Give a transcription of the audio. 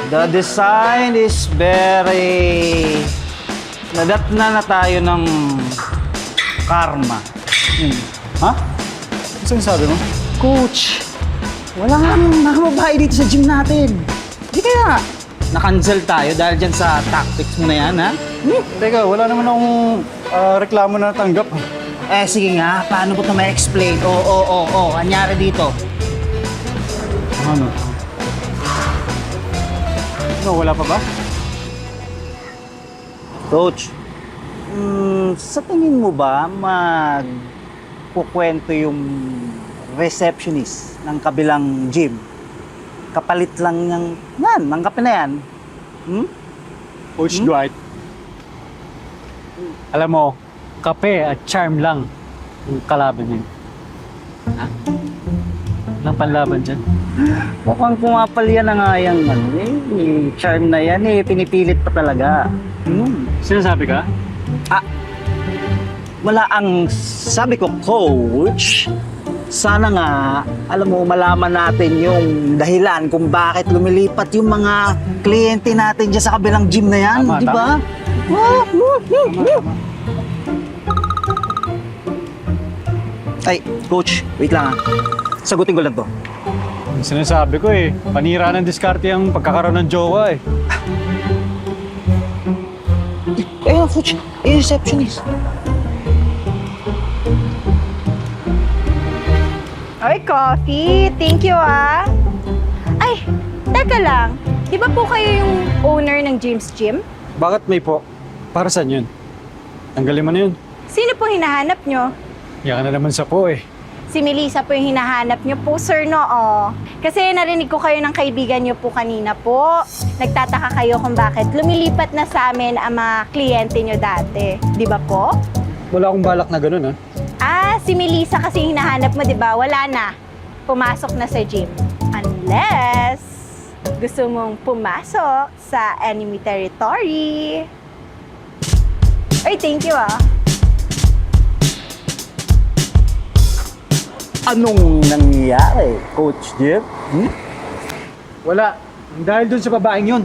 The design is very... Nadatna na tayo ng karma. Ha? Ano sinasabi mo? Coach, wala nga mga babae dito sa gym natin. Di kaya na-cancel tayo dahil dyan sa tactics mo na yan, ha? Teka, wala naman akong reklamo na natanggap. Eh, sige nga, paano ko ito ma-explain? Anyari dito. Ano? No, wala pa ba? Coach, sa tingin mo ba magkukwento yung receptionist ng kabilang gym? Kapalit lang ng kape na yan. Coach Dwight. Alam mo, kape at charm lang yung kalaban niya. Ha? Walang panlaban dyan. Mukhang pumapalya na nga yung charm na yan pinipilit pa talaga. Sinasabi ka? Wala ang sabi ko, coach. Sana nga, alam mo, malaman natin yung dahilan kung bakit lumilipat yung mga kliyente natin dyan sa kabilang gym na yan, Tama, di ba? Ay, coach, wait lang sagutin ko lang to. Sinasabi ko panira ng diskarte ang pagkakaroon ng jowa Coach, receptionist. Ay, coffee. Thank you, ah. Ay, teka lang. Di ba po kayo yung owner ng James Gym? Bakit may po? Para saan yun? Tanggalin mo na yun. Sino po hinahanap nyo? Yan na naman sa po Si Melissa po yung hinahanap nyo po, sir, no? Kasi narinig ko kayo ng kaibigan nyo po kanina po. Nagtataka kayo kung bakit lumilipat na sa amin ang mga kliyente nyo dati. Di ba po? Wala akong balak na ganun Si Melissa kasi hinahanap mo, di ba? Wala na. Pumasok na sa gym. Unless gusto mong pumasok sa enemy territory. Ay, thank you, Anong nangyayari, Coach Jeff? Wala. Dahil dun sa babaeng yun.